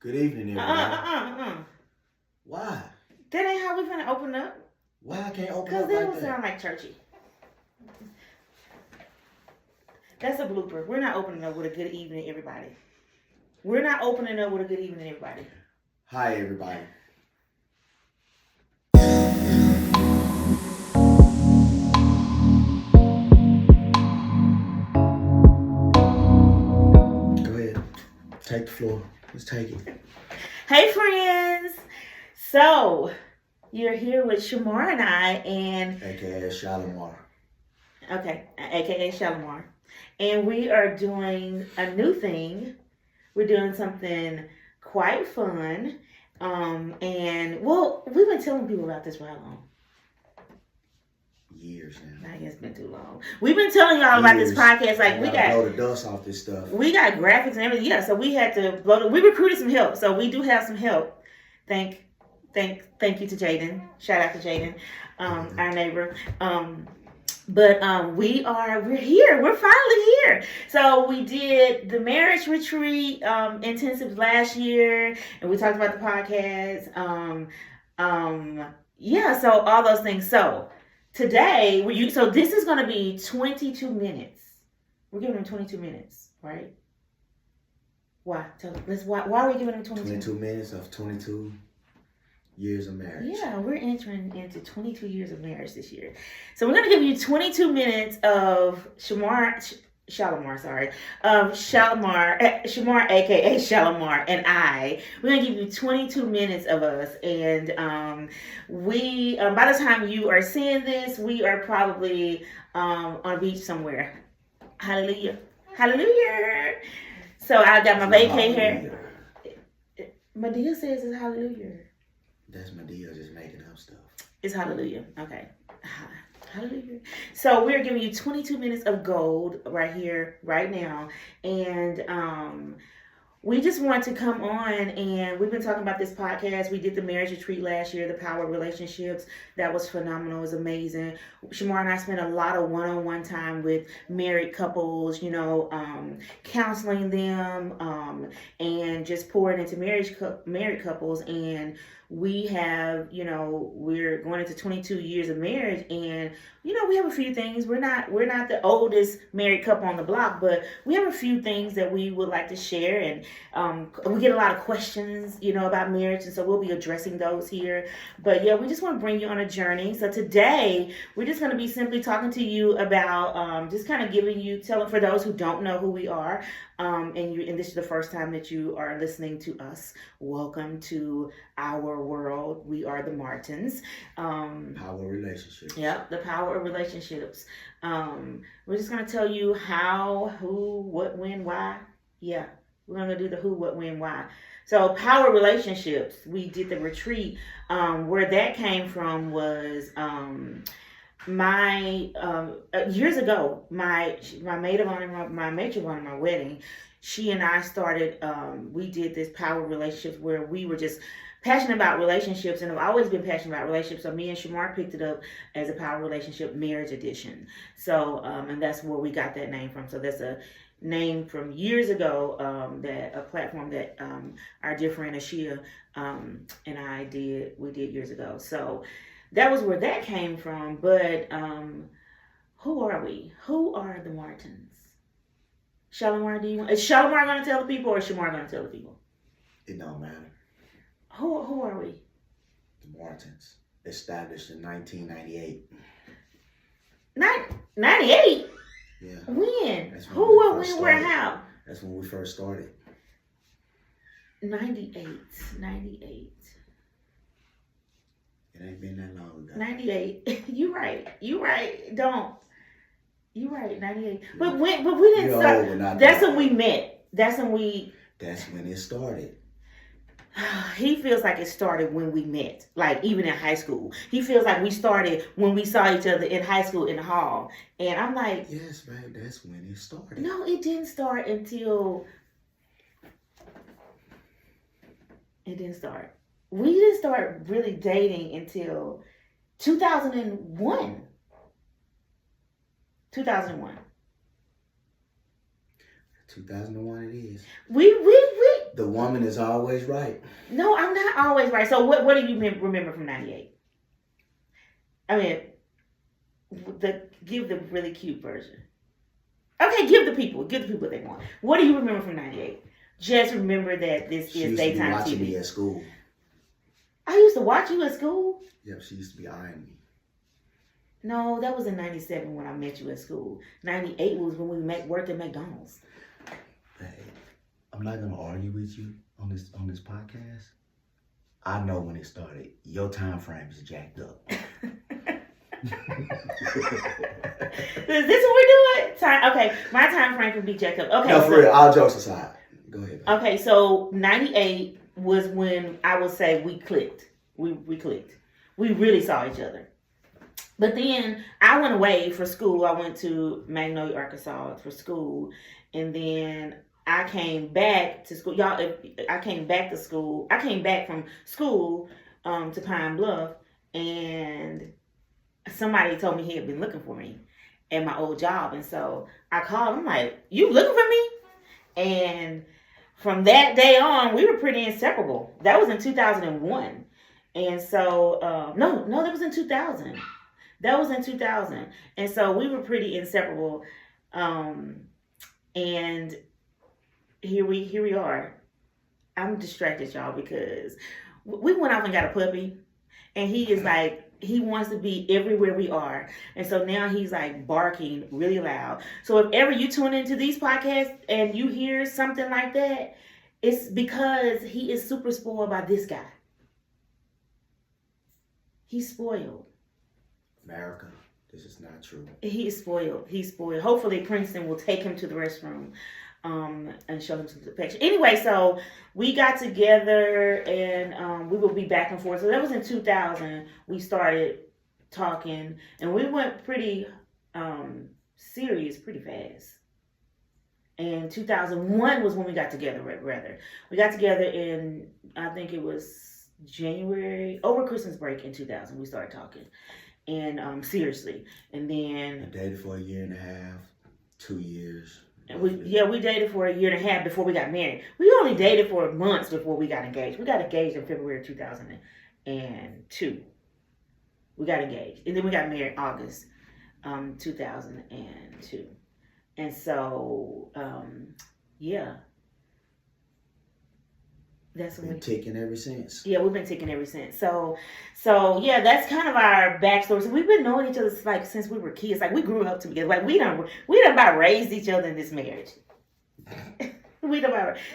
Good evening, everybody. Why? That ain't how we finna open up. Why I can't open Because up they like don't that? sound like churchy. That's a blooper. We're not opening up with a good evening, everybody. We're not opening up with a good evening, everybody. Hi, everybody. Go ahead. Take the floor. Let's take it. Hey, friends. So, you're here with Shamar and I, and AKA Shalimar. okay, aka Shalimar. And we are doing a new thing. We're doing something quite fun. And well, we've been telling people about this for how long? Years now. I guess it's been too long. We've been telling y'all about this podcast. Like we got blow the dust off this stuff. We got graphics and everything. Yeah, so we had to blow. We recruited some help, so we do have some help. Thank you to Jaden. Shout out to Jaden, our neighbor. We're here. We're finally here. So we did the marriage retreat intensive last year, and we talked about the podcast. So all those things. So today, so this is going to be 22 minutes. We're giving them 22 minutes, right? Why? Why are we giving them 22 minutes of 22 years of marriage. Yeah, we're entering into 22 years of marriage this year. So we're going to give you 22 minutes of Shamar, aka Shalimar, and I. We're going to give you 22 minutes of us. And we, by the time you are seeing this, we are probably on a beach somewhere. Hallelujah. Hallelujah. So I got my vacay here. Medea says it's hallelujah. That's Medea just making up stuff. It's hallelujah. Okay. Hallelujah. So we're giving you 22 minutes of gold right here, right now. And we just want to come on, and we've been talking about this podcast. We did the marriage retreat last year, the power of relationships. That was phenomenal. It was amazing. Shamar and I spent a lot of one-on-one time with married couples, counseling them, and just pouring into married couples. And we have, we're going into 22 years of marriage, and we have a few things. We're not the oldest married couple on the block, but we have a few things that we would like to share. And we get a lot of questions, about marriage, and so we'll be addressing those here. But yeah, we just want to bring you on a journey. So today, we're just going to be simply talking to you about just kind of telling for those who don't know who we are, and this is the first time that you are listening to us. Welcome to our world. We are the Martins. Power relationships. Yep, the power of relationships. We're just going to tell you how, who, what, when, why. Yeah, we're going to do the who, what, when, why. So power relationships, we did the retreat. Where that came from was years ago, my maid of honor, my matron on my wedding, she and I started, we did this power relationships where we were just passionate about relationships, and I've always been passionate about relationships. So me and Shamar picked it up as a power relationship marriage edition. So, and that's where we got that name from. So that's a name from years ago, that a platform that our dear friend Ashia and I did years ago. So that was where that came from. But who are we? Who are the Martins? Shalimar, is Shalimar going to tell the people, or is Shamar going to tell the people? It don't matter. Who are we? The Martins, established in 1998. 98? Yeah. When? Who, what, when, where, how? That's when we first started. 98. It ain't been that long ago. 98. You right. You right. 98. But we didn't start. That's when we met. That's when it started. He feels like it started when we met, like even in high school. He feels like we started when we saw each other in high school in the hall. And I'm like, yes, babe, that's when it started. No, it didn't start until... It didn't start. We didn't start really dating until 2001. 2001. 2001 it is. We The woman is always right. No, I'm not always right. So what do you remember from 98? I mean, give the really cute version. Okay, give the people what they want. What do you remember from 98? Just remember that this She is used to be daytime watching TV. me at school. I used to watch you at school. Yep, she used to be eyeing me. No, that was in 97 when I met you at school. 98 was when we worked at McDonald's. Hey, I'm not gonna argue with you on this podcast. I know when it started. Your time frame is jacked up. Is this what we're doing? Okay, my time frame can be jacked up. Okay, No, for real. All jokes aside, go ahead. Babe. Okay, so 98 was when I would say we clicked. We clicked. We really saw each other. But then I went away for school. I went to Magnolia, Arkansas for school, and then I came back to school. I came back to school. I came back from school to Pine Bluff, and somebody told me he had been looking for me at my old job. And so I called. I'm like, you looking for me? And from that day on, we were pretty inseparable. That was in 2001. And so, no, that was in 2000. That was in 2000. And so we were pretty inseparable. And here we are. I'm distracted, y'all, because we went off and got a puppy. And he is like, he wants to be everywhere we are. And so now he's like barking really loud. So if ever you tune into these podcasts and you hear something like that, it's because he is super spoiled by this guy. He's spoiled. America, this is not true. He is spoiled. He's spoiled. Hopefully Princeton will take him to the restroom and show him some affection. Anyway, so we got together and we will be back and forth. So that was in 2000. We started talking and we went pretty serious pretty fast. And 2001 was when we got together, rather. We got together in, I think it was January, over Christmas break in 2000. We started talking. And seriously. And then... I dated for a year and a half, 2 years. And we dated for a year and a half before we got married. We only dated for months before we got engaged. We got engaged in February 2002. We got engaged. And then we got married August 2002. And so, yeah. That's been ticking ever since. Yeah, we've been ticking ever since. So yeah, that's kind of our backstory. So we've been knowing each other like since we were kids. Like we grew up together. Like we done about raised each other in this marriage.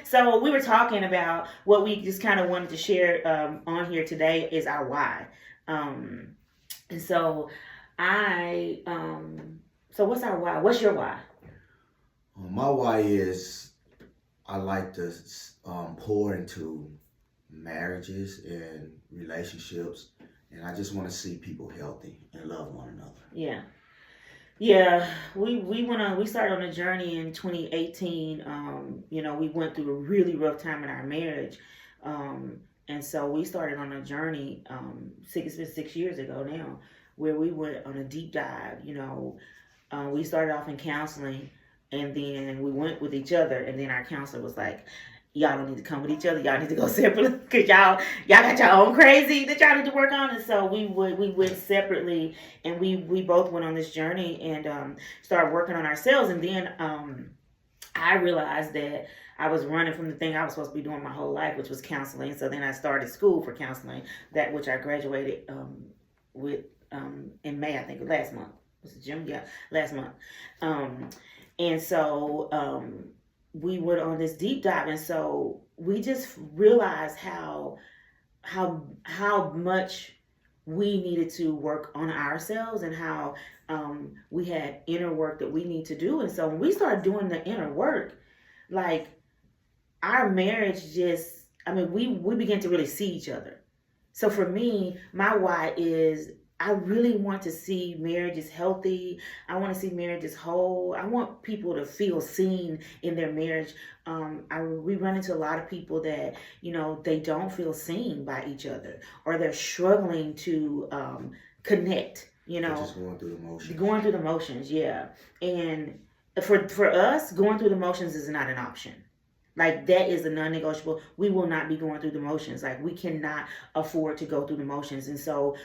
So we were talking about what we just kind of wanted to share on here today is our why. And so so what's our why? What's your why? My why is I like to pour into marriages and relationships, and I just want to see people healthy and love one another. Yeah. We started on a journey in 2018. We went through a really rough time in our marriage, and so we started on a journey. It's been 6 years ago now, where we went on a deep dive. We started off in counseling. And then we went with each other, and then our counselor was like, y'all don't need to come with each other. Y'all need to go separately because y'all got your own crazy that y'all need to work on. And so we went separately, and we both went on this journey and started working on ourselves. And then I realized that I was running from the thing I was supposed to be doing my whole life, which was counseling. So then I started school for counseling, that which I graduated with in May, I think, last month. Was it June? Yeah, last month. And so we went on this deep dive, and so we just realized how much we needed to work on ourselves and how we had inner work that we need to do. And so when we started doing the inner work, like our marriage we began to really see each other. So for me, my why is I really want to see marriages healthy. I want to see marriages whole. I want people to feel seen in their marriage. We run into a lot of people that, they don't feel seen by each other, or they're struggling to connect, They're just going through the motions. Going through the motions, yeah. And for us, going through the motions is not an option. Like that is a non-negotiable. We will not be going through the motions. Like we cannot afford to go through the motions. And so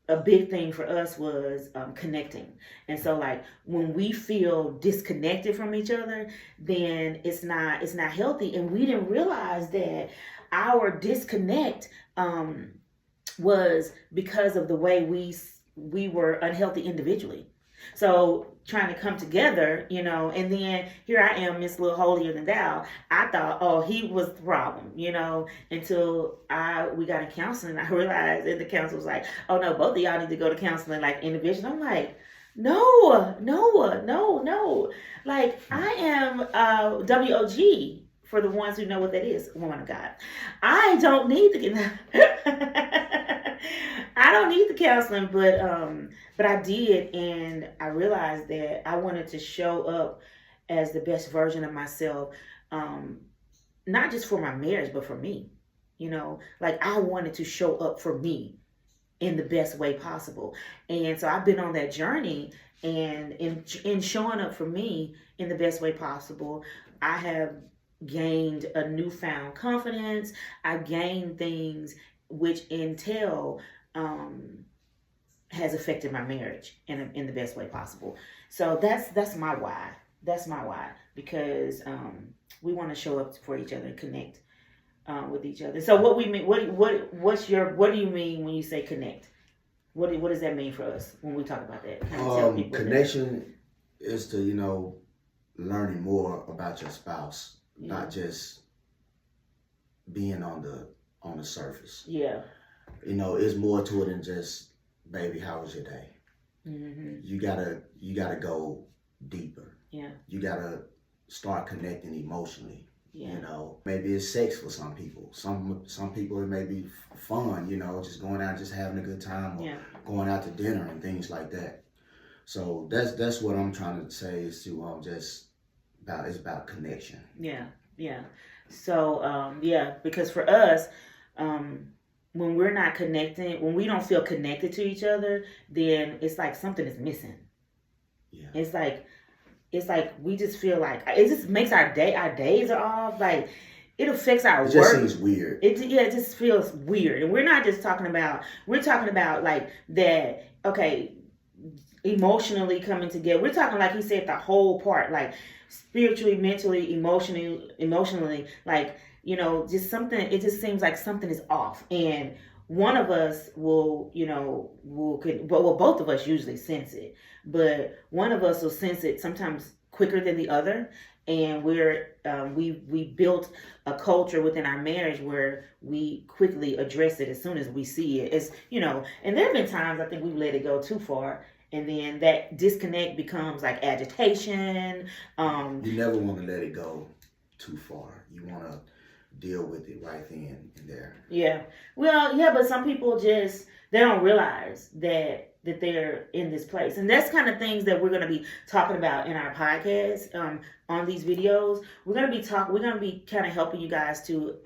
a big thing for us was connecting. And so like when we feel disconnected from each other, then it's not healthy. And we didn't realize that our disconnect was because of the way we were unhealthy individually. So trying to come together, and then here I am, Miss Little Holier Than Thou. I thought, oh, he was the problem, until we got in counseling. I realized that the counselor was like, oh no, both of y'all need to go to counseling like individually. I'm like, no. Like I am WOG. For the ones who know what that is, woman of God, I don't need the I don't need the counseling, but I did, and I realized that I wanted to show up as the best version of myself, not just for my marriage, but for me. Like I wanted to show up for me in the best way possible, and so I've been on that journey, and in showing up for me in the best way possible, I have gained a newfound confidence. I've gained things which entail has affected my marriage in the best way possible. So that's my why. That's my why, because we want to show up for each other and connect with each other. So what we mean, what do you mean when you say connect? What does that mean for us when we talk about that? Kind of tell people connection is to learning more about your spouse. Yeah. Not just being on the surface. Yeah. It's more to it than just, baby, how was your day? Mm-hmm. You gotta go deeper. Yeah. You gotta start connecting emotionally. Yeah. Maybe it's sex for some people. Some people it may be fun. Just going out, just having a good time, or going out to dinner and things like that. So that's what I'm trying to say is to it's about connection. Yeah. So, because for us, when we're not connecting, when we don't feel connected to each other, then it's like something is missing. Yeah. It's like we just feel like it just makes our days are off. Like it affects our work. It just seems weird. It just feels weird. And we're not just talking about, like that, okay, emotionally coming together. We're talking, like he said, the whole part, like spiritually, mentally, emotionally, like, just something, it just seems like something is off. And one of us will both of us usually sense it, but one of us will sense it sometimes quicker than the other. And we built a culture within our marriage where we quickly address it as soon as we see it. It's, and there have been times I think we've let it go too far. And then that disconnect becomes like agitation. You never want to let it go too far. You want to deal with it right then and there. Yeah. Well, yeah, but some people they don't realize that they're in this place. And that's kind of things that we're going to be talking about in our podcast, on these videos. We're going to be kind of helping you guys to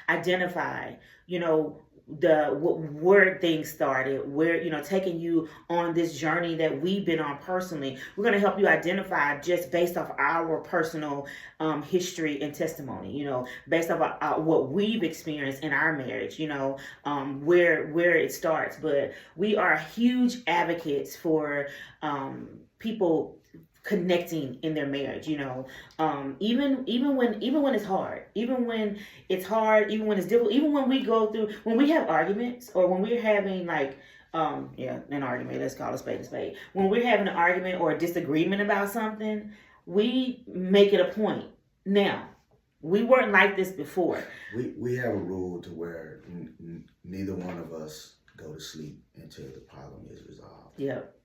identify, where things started, where, taking you on this journey that we've been on personally. We're going to help you identify just based off our personal history and testimony, based off what we've experienced in our marriage, where it starts. But we are huge advocates for people connecting in their marriage, even when it's hard, even when it's difficult, even when we have arguments, or when we're having an argument, let's call a spade a spade. When we're having an argument or a disagreement about something, we make it a point. Now, we weren't like this before. We have a rule to where neither one of us go to sleep until the problem is resolved. Yep.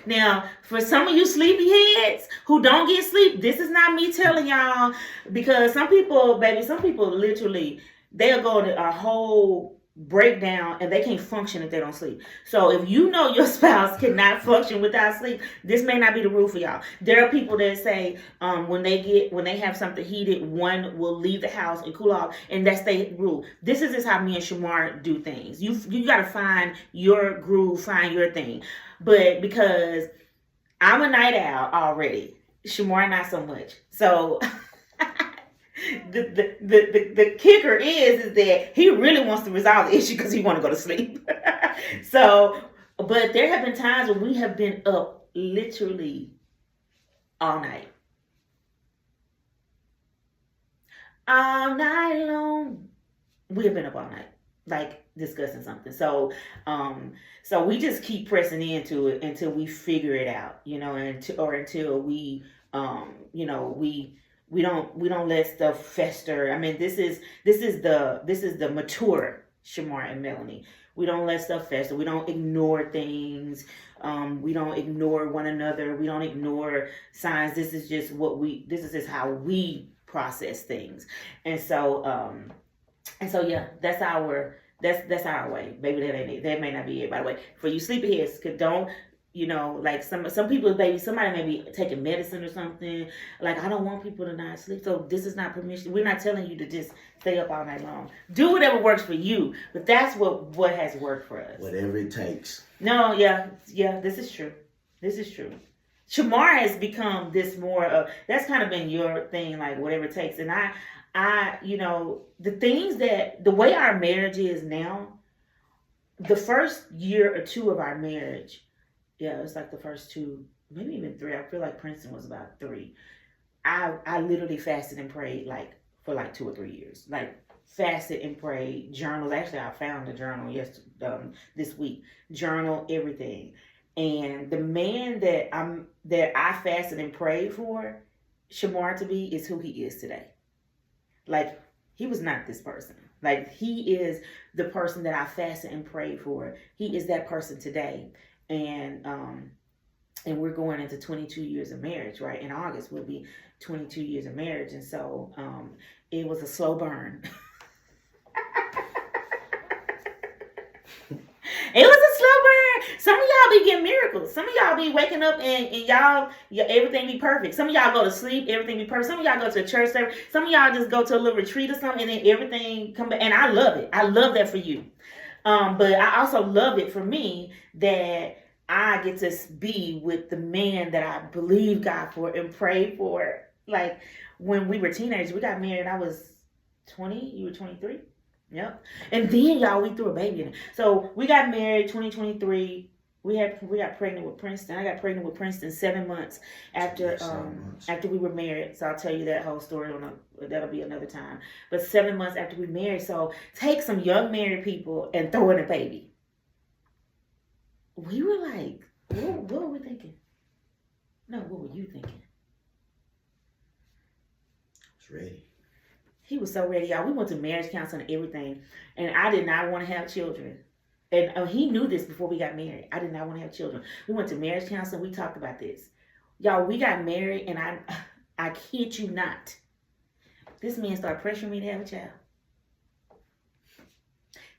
Now, for some of you sleepyheads who don't get sleep, this is not me telling y'all, because some people literally, they'll go to a whole breakdown and they can't function if they don't sleep. So if you know your spouse cannot function without sleep, this may not be the rule for y'all. There are people that say when they have something heated, one will leave the house and cool off, and that's their rule. This is just how me and Shamar do things. You got to find your groove, find your thing. But because I'm a night owl already, Shamar not so much. So the kicker is that he really wants to resolve the issue because he want to go to sleep. So, but there have been times when we have been up literally all night. All night long. We have been up all night, like discussing something. So we just keep pressing into it until we figure it out, until we, we don't let stuff fester. I mean, this is the mature Shamar and Melanie. We don't let stuff fester. We don't ignore things. We don't ignore one another. We don't ignore signs. This is just how we process things. And so yeah, that's our way. Maybe that may not be it, by the way. For you sleepyheads, don't, like some people, maybe somebody may be taking medicine or something. Like, I don't want people to not sleep. So this is not permission. We're not telling you to just stay up all night long. Do whatever works for you. But that's what has worked for us. Whatever it takes. No, yeah, this is true. Shamar has become this more of, that's kind of been your thing, like whatever it takes. And I, the way our marriage is now, the first year or two of our marriage, yeah, it's like the first two, maybe even three. I feel like Princeton was about 3. I literally fasted and prayed for 2 or 3 years. Like, fasted and prayed, journals. Actually, I found a journal this week. Journal everything. And the man that I fasted and prayed for Shamar to be is who he is today. Like, he was not this person. Like, he is the person that I fasted and prayed for. He is that person today. And we're going into 22 years of marriage, right? In August, we'll be 22 years of marriage. And so it was a slow burn. It was a slow burn. Some of y'all be getting miracles. Some of y'all be waking up and y'all everything be perfect. Some of y'all go to sleep, everything be perfect. Some of y'all go to a church service. Some of y'all just go to a little retreat or something, and then everything come back. And I love it. I love that for you. But I also love it for me that I get to be with the man that I believe God for and pray for. Like, when we were teenagers, we got married. I was 20. You were 23. Yep. And then, y'all, we threw a baby in it. So we got married 2023. We got pregnant with Princeton. I got pregnant with Princeton 7 months after we were married. So I'll tell you that whole story that'll be another time. But 7 months after we married. So take some young married people and throw in a baby. We were like, what were we thinking? No, what were you thinking? I was ready. He was so ready, y'all. We went to marriage counseling and everything. And I did not want to have children. And he knew this before we got married. I did not want to have children. We went to marriage counseling. We talked about this. Y'all, we got married, and I kid you not, this man started pressuring me to have a child.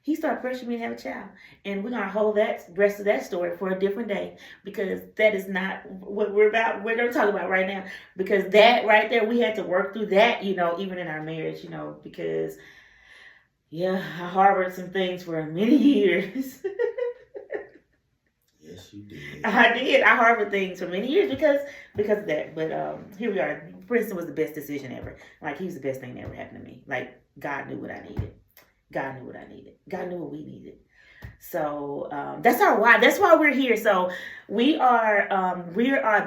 He started pressuring me to have a child. And we're going to hold that rest of that story for a different day, because that is not what we're going to talk about right now. Because that right there, we had to work through that, even in our marriage, because, yeah, I harbored some things for many years. Yes, you did. I did. I harbored things for many years because of that. But here we are. Princeton was the best decision ever. Like, he was the best thing that ever happened to me. Like, God knew what I needed. God knew what I needed. God knew what we needed. So that's our why. That's why we're here. So we are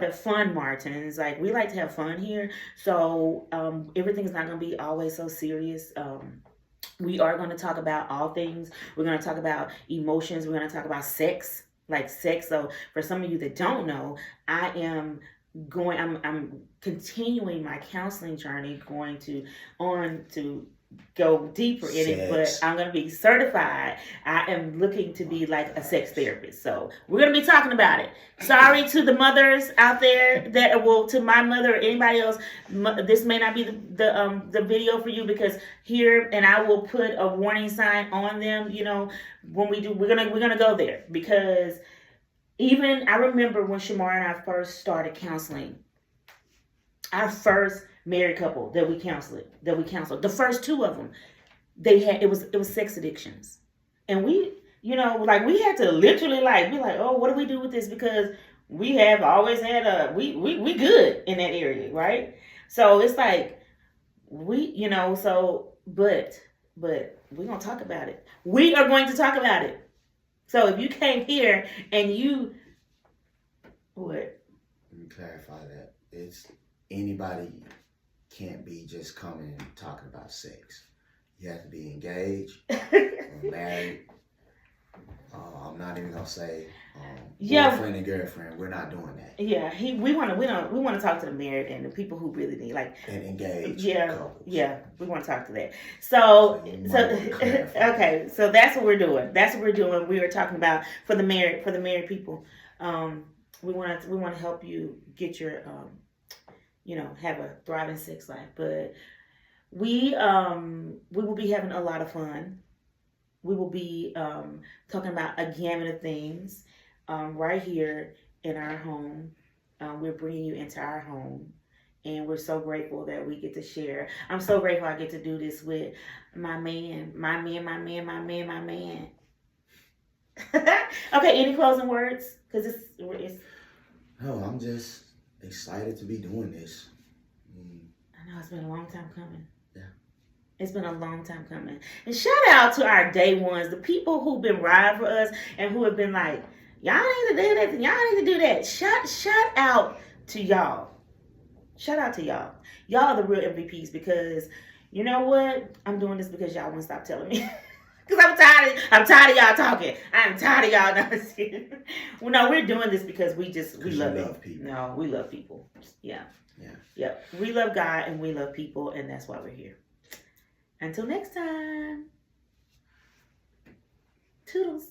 the fun Martins. Like, we like to have fun here. So everything's not going to be always so serious. We are going to talk about all things. We're going to talk about emotions. We're going to talk about sex, like sex. So for some of you that don't know, I'm continuing my counseling journey, going to go deeper in it, but I'm going to be certified. I am looking to be like a sex therapist. So we're going to be talking about it. Sorry to the mothers out there to my mother or anybody else, this may not be the video for you, because here, and I will put a warning sign on them, when we do, we're going to go there, because even I remember when Shamar and I first started counseling, our first married couple that we counseled, the first 2 of them, it was sex addictions. And we, we had to literally be like, oh, what do we do with this? Because we have always had we good in that area, right? So it's like, but we're gonna talk about it. We are going to talk about it. So if you came here and you what? Let me clarify that. It's anybody can't be just coming and talking about sex. You have to be engaged or married. I'm not even gonna say boyfriend and girlfriend. We're not doing that. Yeah, we want to talk to the married and the people who really need and engaged couples. Yeah, we want to talk to that. So okay, so that's what we're doing. We were talking about for the married people. We want to help you get your have a thriving sex life, but we will be having a lot of fun. We will be talking about a gamut of things right here in our home. We're bringing you into our home, and we're so grateful that we get to share. I'm so grateful I get to do this with my man. Okay, any closing words? Because it's. No, I'm just excited to be doing this. I know it's been a long time coming. Yeah. It's been a long time coming. And shout out to our day ones, the people who've been riding for us and who have been like, y'all need to do this and y'all need to do that. Shout out to y'all. Shout out to y'all. Y'all are the real MVPs because you know what? I'm doing this because y'all won't stop telling me. Because I'm tired of y'all talking. I'm tired of y'all not seeing. Well, no, we're doing this because we love people. No, we love people. Yeah. Yeah. Yep. We love God and we love people, and that's why we're here. Until next time. Toodles.